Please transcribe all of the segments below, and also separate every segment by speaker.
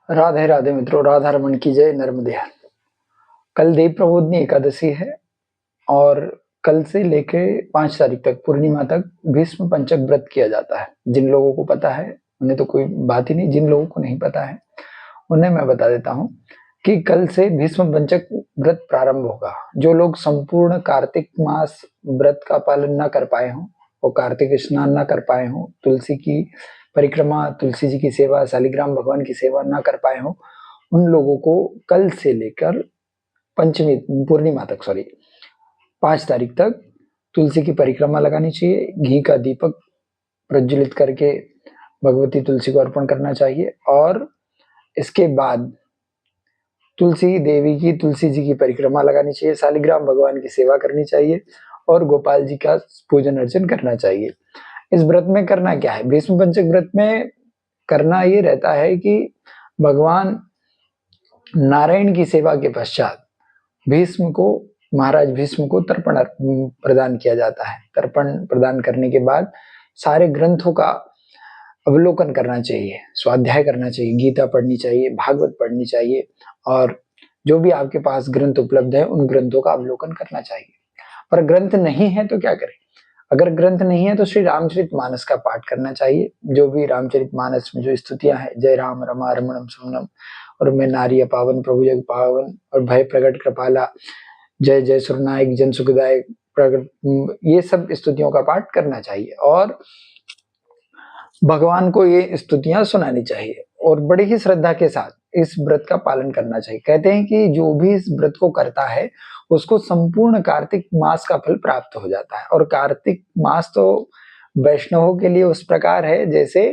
Speaker 1: राधे राधे मित्रों, राधा रमन की जय, नर्मदे हर। कल देव प्रबोधिनी एकादशी है और कल से लेके 5 तारीख तक पूर्णिमा तक भीष्म पंचक व्रत किया जाता है। जिन लोगों को पता है उन्हें तो कोई बात ही नहीं, जिन लोगों को नहीं पता है उन्हें मैं बता देता हूँ कि कल से भीष्म पंचक व्रत प्रारंभ होगा। जो लोग संपूर्ण कार्तिक मास व्रत का पालन न कर पाए हों और कार्तिक स्नान न कर पाए हों, तुलसी की परिक्रमा, तुलसी जी की सेवा, शालिग्राम भगवान की सेवा न कर पाए हों, उन लोगों को कल से लेकर पंचमी पूर्णिमा तक, सॉरी 5 तारीख तक तुलसी की परिक्रमा लगानी चाहिए। घी का दीपक प्रज्वलित करके भगवती तुलसी को अर्पण करना चाहिए और इसके बाद तुलसी देवी की, तुलसी जी की परिक्रमा लगानी चाहिए, शालिग्राम भगवान की सेवा करनी चाहिए और गोपाल जी का पूजन अर्चन करना चाहिए। इस व्रत में करना क्या है? भीष्म पंचक व्रत में करना ये रहता है कि भगवान नारायण की सेवा के पश्चात भीष्म को, महाराज भीष्म को तर्पण प्रदान किया जाता है। तर्पण प्रदान करने के बाद सारे ग्रंथों का अवलोकन करना चाहिए, स्वाध्याय करना चाहिए, गीता पढ़नी चाहिए, भागवत पढ़नी चाहिए और जो भी आपके पास ग्रंथ उपलब्ध है उन ग्रंथों का अवलोकन करना चाहिए। पर ग्रंथ नहीं है तो क्या करें? अगर ग्रंथ नहीं है तो श्री रामचरितमानस का पाठ करना चाहिए। जो भी रामचरितमानस में जो स्तुतियां हैं, जय राम रमा रमणम सुमनम और मैं नारी पावन प्रभु जग पावन और भय प्रकट कृपाला, जय जय सुरनायक जन सुखदायक प्रकट, ये सब स्तुतियों का पाठ करना चाहिए और भगवान को ये स्तुतियां सुनानी चाहिए और बड़ी ही श्रद्धा के साथ इस व्रत का पालन करना चाहिए। कहते हैं कि जो भी इस व्रत को करता है उसको संपूर्ण कार्तिक मास का फल प्राप्त हो जाता है। और कार्तिक मास तो वैष्णवों के लिए उस प्रकार है जैसे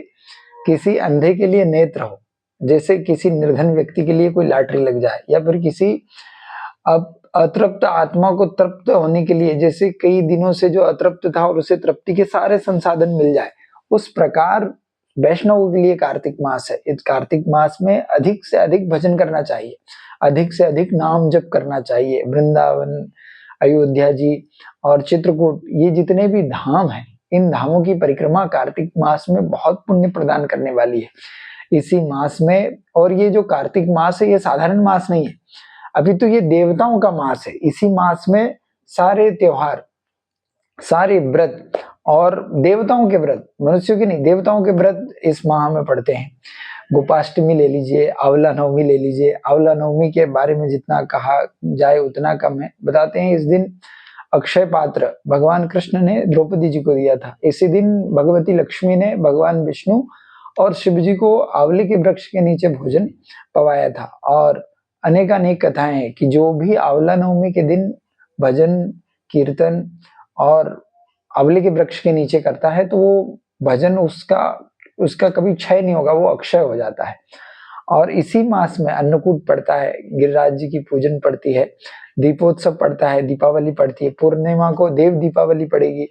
Speaker 1: किसी अंधे के लिए नेत्र हो, जैसे किसी निर्धन व्यक्ति के लिए कोई लॉटरी लग जाए, या फिर किसी अब अतृप्त आत्मा को तृप्त होने के लिए, जैसे कई दिनों से जो अतृप्त था और उसे तृप्ति के सारे संसाधन मिल जाए, उस प्रकार वैष्णवों के लिए कार्तिक मास है। इस कार्तिक मास में अधिक से अधिक भजन करना चाहिए, अधिक से अधिक नाम जप करना चाहिए। वृंदावन, अयोध्या जी और चित्रकूट, ये जितने भी धाम हैं, इन धामों की परिक्रमा कार्तिक मास में बहुत पुण्य प्रदान करने वाली है। इसी मास में, और ये जो कार्तिक मास है ये साधारण मास नहीं है, अभी तो ये देवताओं का मास है। इसी मास में सारे त्योहार, सारे व्रत, और देवताओं के व्रत, मनुष्यों के नहीं, देवताओं के व्रत इस माह में पड़ते हैं। गोपाष्टमी ले लीजिए, आंवला नवमी ले लीजिए। आंवला नवमी के बारे में जितना कहा जाए उतना कम है। बताते हैं इस दिन अक्षय पात्र भगवान कृष्ण ने द्रौपदी जी को दिया था। इसी दिन भगवती लक्ष्मी ने भगवान विष्णु और शिव जी को आंवले के वृक्ष के नीचे भोजन पवाया था। और अनेकानेक कथाएं हैं कि जो भी आंवला नवमी के दिन भजन, कीर्तन और आंवले के वृक्ष के नीचे करता है तो वो भजन उसका उसका कभी क्षय नहीं होगा, वो अक्षय हो जाता है। और इसी मास में अन्नकूट पड़ता है, गिरिराज जी की पूजन पड़ती है, दीपोत्सव पड़ता है, दीपावली पड़ती है। पूर्णिमा को देव दीपावली पड़ेगी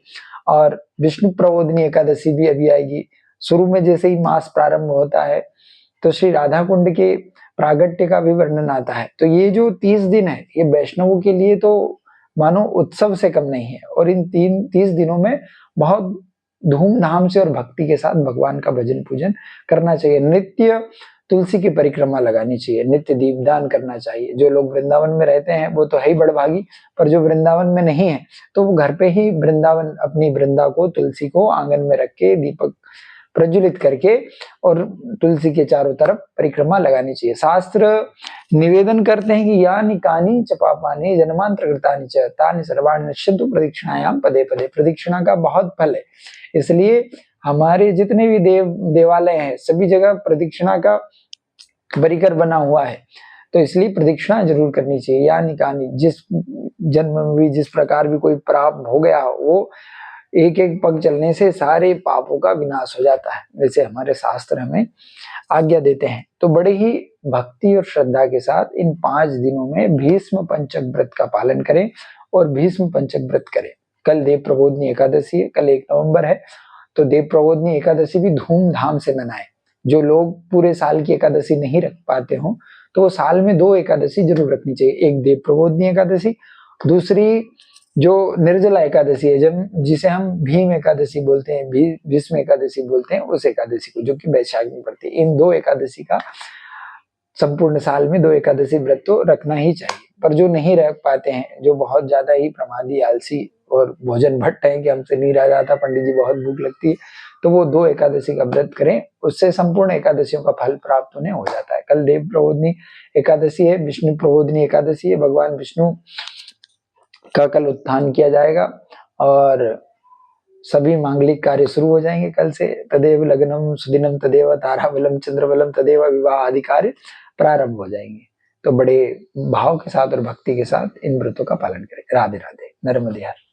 Speaker 1: और विष्णु प्रबोधिनी एकादशी भी अभी आएगी। शुरू में जैसे ही मास प्रारंभ होता है तो श्री राधा कुंड के प्रागट्य का भी वर्णन आता है। तो ये जो 30 दिन है ये वैष्णवों के लिए तो मानो उत्सव से कम नहीं है। और इन 30 दिनों में बहुत धूमधाम से और भक्ति के साथ भगवान का भजन पूजन करना चाहिए। नित्य तुलसी की परिक्रमा लगानी चाहिए, नित्य दीपदान करना चाहिए। जो लोग वृंदावन में रहते हैं वो तो है ही बड़भागी, पर जो वृंदावन में नहीं है तो वो घर पे ही वृंदावन, अपनी वृंदा को, तुलसी को आंगन में रख के दीपक प्रज्वलित करके और तुलसी के चारों तरफ परिक्रमा लगानी चाहिए। शास्त्र निवेदन करते हैं कि यानि कानि च पापानि जन्मांतर कृतानि च तानि सर्वाणि नश्यन्तु प्रदक्षिणायाम पदे पदे। प्रदक्षिणा का बहुत फल है, इसलिए हमारे जितने भी देवालय हैं सभी जगह प्रदक्षिणा का परिकर बना हुआ है, तो इसलिए प्रदक्षिणा जरूर करनी चाहिए। यानि कानि, जिस जन्म में भी जिस प्रकार भी कोई पाप हो गया वो एक एक पग चलने से सारे पापों का विनाश हो जाता है, वैसे हमारे शास्त्र हमें आज्ञा देते हैं। तो बड़े ही भक्ति और श्रद्धा के साथ इन 5 दिनों में भीष्म पंचक व्रत का पालन करें और भीष्म पंचक व्रत करें। कल देव प्रबोधिनी एकादशी है, कल 1 नवंबर है, तो देव प्रबोधिनी एकादशी भी धूमधाम से मनाएं। जो लोग पूरे साल की एकादशी नहीं रख पाते हो तो वो साल में 2 एकादशी जरूर रखनी चाहिए। एक देव प्रबोधिनी एकादशी, दूसरी जो निर्जला एकादशी है, जब जिसे हम भीम एकादशी बोलते हैं, भीष्म एकादशी बोलते हैं, उस एकादशी को, जो कि वैशाख में पड़ती है। इन 2 एकादशी का संपूर्ण साल में 2 एकादशी व्रत तो रखना ही चाहिए। पर जो नहीं रख पाते हैं, जो बहुत ज़्यादा ही प्रमादी, आलसी और भोजन भट्ट हैं कि हमसे नहीं रहा जाता, पंडित जी बहुत भूख लगती है, तो वो 2 एकादशी का व्रत करें, उससे संपूर्ण एकादशियों का फल प्राप्त उन्हें हो जाता है। कल देव प्रबोधिनी एकादशी है, विष्णु प्रबोधिनी एकादशी है, भगवान विष्णु का कल उत्थान किया जाएगा और सभी मांगलिक कार्य शुरू हो जाएंगे कल से। तदेव लग्नम सुदिनम तदेव ताराबलम चंद्रबलम तदेव विवाह आदि कार्य प्रारंभ हो जाएंगे। तो बड़े भाव के साथ और भक्ति के साथ इन व्रतों का पालन करें। राधे राधे। नर्मदे हर।